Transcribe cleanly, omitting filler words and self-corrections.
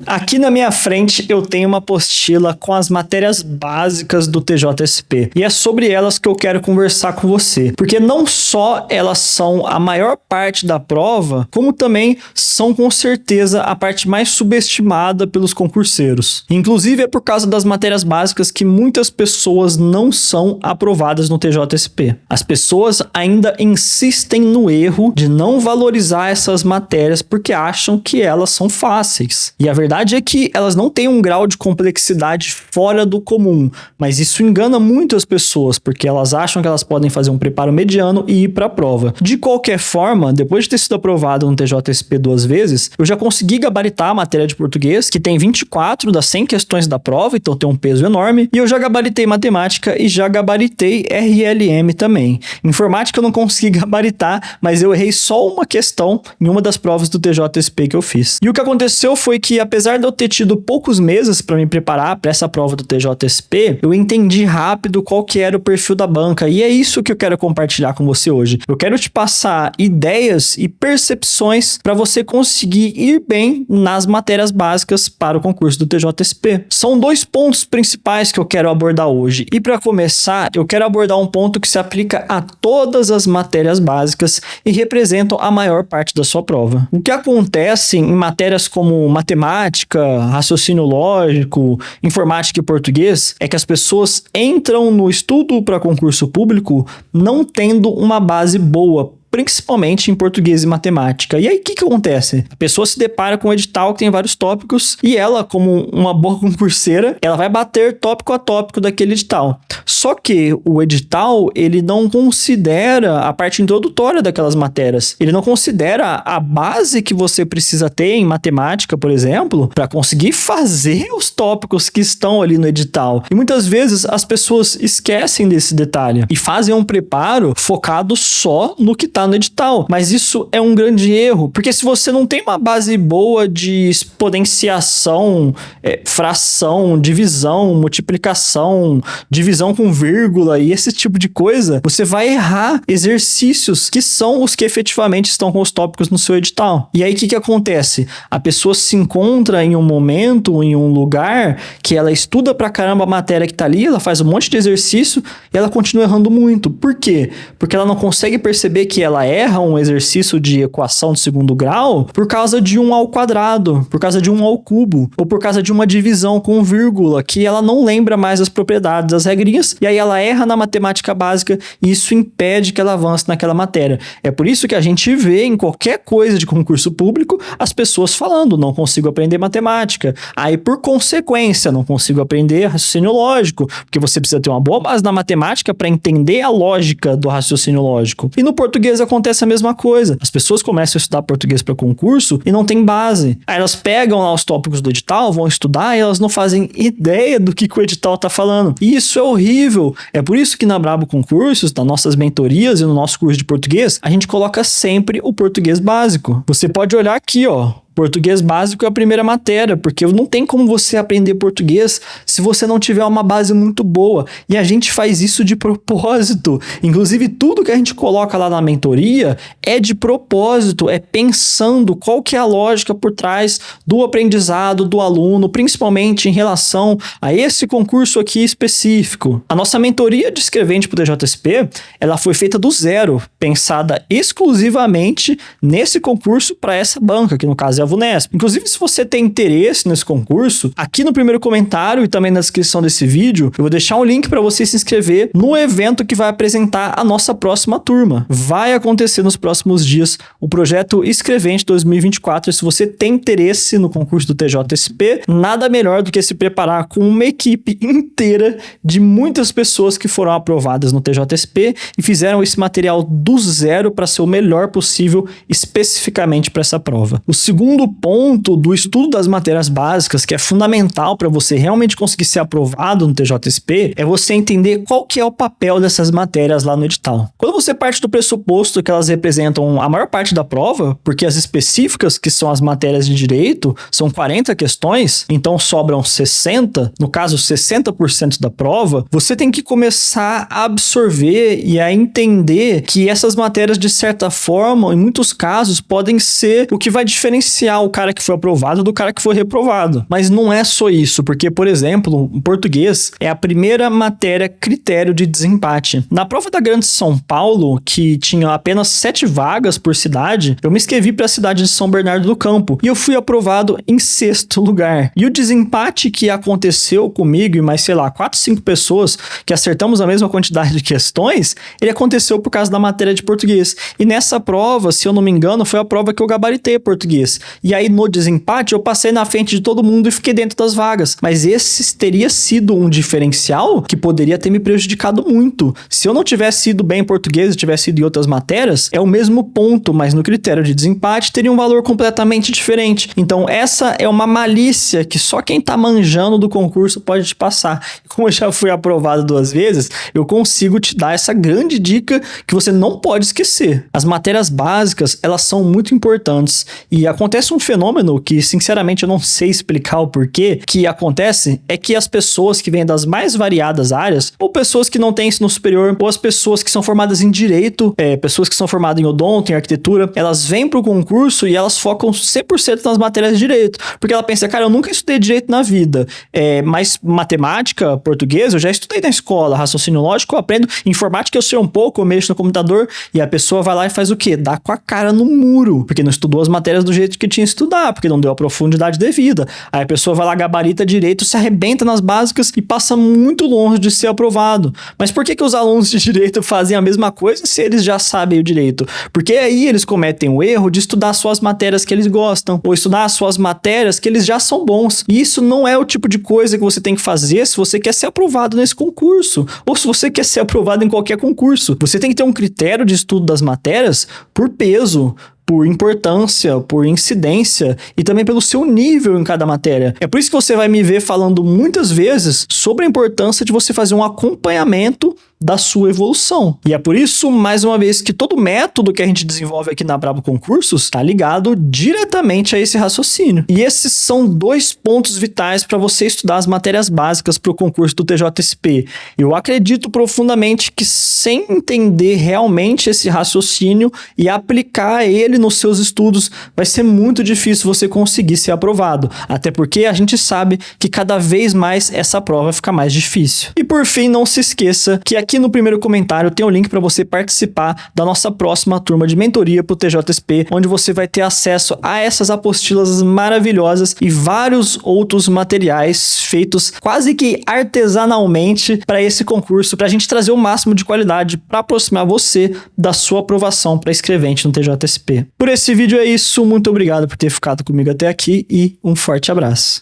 Aqui na minha frente eu tenho uma apostila com as matérias básicas do TJSP e é sobre elas que eu quero conversar com você, porque não só elas são a maior parte da prova, como também são com certeza a parte mais subestimada pelos concurseiros. Inclusive é por causa das matérias básicas que muitas pessoas não são aprovadas no TJSP. As pessoas ainda insistem no erro de não valorizar essas matérias porque acham que elas são fáceis. E a verdade é que elas não têm um grau de complexidade fora do comum, mas isso engana muito as pessoas, porque elas acham que elas podem fazer um preparo mediano e ir para a prova. De qualquer forma, depois de ter sido aprovado no TJSP 2 vezes, eu já consegui gabaritar a matéria de português, que tem 24 das 100 questões da prova, então tem um peso enorme, e eu já gabaritei matemática e já gabaritei RLM também. Informática eu não consegui gabaritar, mas eu errei só uma questão em uma das provas do TJSP que eu fiz. E o que aconteceu foi que, apesar de eu ter tido poucos meses para me preparar para essa prova do TJSP, eu entendi rápido qual que era o perfil da banca, e é isso que eu quero compartilhar com você hoje. Eu quero te passar ideias e percepções para você conseguir ir bem nas matérias básicas para o concurso do TJSP. São 2 pontos principais que eu quero abordar hoje. E para começar, eu quero abordar um ponto que se aplica a todas as matérias básicas e representam a maior parte da sua prova. O que acontece em matérias como matemática, raciocínio lógico, informática e português é que as pessoas entram no estudo para concurso público não tendo uma base boa, principalmente em português e matemática. E aí, o que acontece? A pessoa se depara com um edital que tem vários tópicos e ela, como uma boa concurseira, ela vai bater tópico a tópico daquele edital. Só que o edital, ele não considera a parte introdutória daquelas matérias. Ele não considera a base que você precisa ter em matemática, por exemplo, para conseguir fazer os tópicos que estão ali no edital. E muitas vezes as pessoas esquecem desse detalhe e fazem um preparo focado só no que está no edital, mas isso é um grande erro, porque se você não tem uma base boa de exponenciação, fração, divisão, multiplicação, divisão com vírgula e esse tipo de coisa, você vai errar exercícios que são os que efetivamente estão com os tópicos no seu edital. E aí o que acontece? A pessoa se encontra em um momento, em um lugar que ela estuda pra caramba a matéria que tá ali, ela faz um monte de exercício e ela continua errando muito. Por quê? Porque ela não consegue perceber que ela erra um exercício de equação de segundo grau por causa de 1 ao quadrado, por causa de 1 ao cubo, ou por causa de uma divisão com vírgula, que ela não lembra mais as propriedades das regrinhas, e aí ela erra na matemática básica, e isso impede que ela avance naquela matéria. É por isso que a gente vê em qualquer coisa de concurso público, as pessoas falando, não consigo aprender matemática. Aí, por consequência, não consigo aprender raciocínio lógico, porque você precisa ter uma boa base na matemática para entender a lógica do raciocínio lógico. E no português acontece a mesma coisa. As pessoas começam a estudar português para concurso e não tem base. Aí elas pegam lá os tópicos do edital, vão estudar e elas não fazem ideia do que o edital está falando. E isso é horrível. É por isso que na Brabo Concursos, nas nossas mentorias e no nosso curso de português, a gente coloca sempre o português básico. Você pode olhar aqui, ó. Português básico é a primeira matéria, porque não tem como você aprender português se você não tiver uma base muito boa. E a gente faz isso de propósito. Inclusive, tudo que a gente coloca lá na mentoria é de propósito, é pensando qual que é a lógica por trás do aprendizado do aluno, principalmente em relação a esse concurso aqui específico. A nossa mentoria de escrevente para o TJSP, ela foi feita do zero, pensada exclusivamente nesse concurso para essa banca, que no caso é a VUNESP. Inclusive, se você tem interesse nesse concurso, aqui no primeiro comentário e também na descrição desse vídeo, eu vou deixar um link para você se inscrever no evento que vai apresentar a nossa próxima turma. Vai acontecer nos próximos dias o projeto Escrevente 2024. E se você tem interesse no concurso do TJSP, nada melhor do que se preparar com uma equipe inteira de muitas pessoas que foram aprovadas no TJSP e fizeram esse material do zero para ser o melhor possível especificamente para essa prova. O segundo ponto do estudo das matérias básicas, que é fundamental para você realmente conseguir ser aprovado no TJSP, é você entender qual que é o papel dessas matérias lá no edital. Quando você parte do pressuposto que elas representam a maior parte da prova, porque as específicas, que são as matérias de direito, são 40 questões, então sobram 60, no caso 60% da prova, você tem que começar a absorver e a entender que essas matérias, de certa forma, em muitos casos, podem ser o que vai diferenciar diferenciar o cara que foi aprovado do cara que foi reprovado. Mas não é só isso, porque, por exemplo, o português é a primeira matéria critério de desempate. Na prova da Grande São Paulo, que tinha apenas 7 vagas por cidade, eu me inscrevi para a cidade de São Bernardo do Campo e eu fui aprovado em 6º lugar. E o desempate que aconteceu comigo e mais, sei lá, 4, 5 pessoas que acertamos a mesma quantidade de questões, ele aconteceu por causa da matéria de português. E nessa prova, se eu não me engano, foi a prova que eu gabaritei português. E aí no desempate eu passei na frente de todo mundo e fiquei dentro das vagas. Mas esse teria sido um diferencial que poderia ter me prejudicado muito. Se eu não tivesse ido bem em português e tivesse ido em outras matérias, é o mesmo ponto, mas no critério de desempate teria um valor completamente diferente. Então essa é uma malícia que só quem tá manjando do concurso pode te passar. Como eu já fui aprovado 2 vezes, eu consigo te dar essa grande dica que você não pode esquecer. As matérias básicas, elas são muito importantes e acontece um fenômeno que, sinceramente, eu não sei explicar o porquê que acontece, é que as pessoas que vêm das mais variadas áreas, ou pessoas que não têm ensino superior, ou as pessoas que são formadas em direito, pessoas que são formadas em odonto, em arquitetura, elas vêm pro concurso e elas focam 100% nas matérias de direito, porque ela pensa, cara, eu nunca estudei direito na vida, mas matemática, português, eu já estudei na escola, raciocínio lógico, eu aprendo, informática eu sei um pouco, eu mexo no computador, e a pessoa vai lá e faz o quê? Dá com a cara no muro, porque não estudou as matérias do jeito que tinha que estudar, porque não deu a profundidade devida. Aí a pessoa vai lá, gabarita direito, se arrebenta nas básicas e passa muito longe de ser aprovado. Mas por que os alunos de direito fazem a mesma coisa se eles já sabem o direito? Porque aí eles cometem o erro de estudar só as matérias que eles gostam, ou estudar só as matérias que eles já são bons. E isso não é o tipo de coisa que você tem que fazer se você quer ser aprovado nesse concurso, ou se você quer ser aprovado em qualquer concurso. Você tem que ter um critério de estudo das matérias por peso, por importância, por incidência e também pelo seu nível em cada matéria. É por isso que você vai me ver falando muitas vezes sobre a importância de você fazer um acompanhamento da sua evolução. E é por isso, mais uma vez, que todo método que a gente desenvolve aqui na Brabo Concursos está ligado diretamente a esse raciocínio. E esses são 2 pontos vitais para você estudar as matérias básicas para o concurso do TJSP. Eu acredito profundamente que sem entender realmente esse raciocínio e aplicar ele nos seus estudos, vai ser muito difícil você conseguir ser aprovado. Até porque a gente sabe que cada vez mais essa prova fica mais difícil. E por fim, não se esqueça que aqui no primeiro comentário tem o link para você participar da nossa próxima turma de mentoria para o TJSP, onde você vai ter acesso a essas apostilas maravilhosas e vários outros materiais feitos quase que artesanalmente para esse concurso, para a gente trazer o máximo de qualidade para aproximar você da sua aprovação para escrevente no TJSP. Por esse vídeo é isso, muito obrigado por ter ficado comigo até aqui e um forte abraço.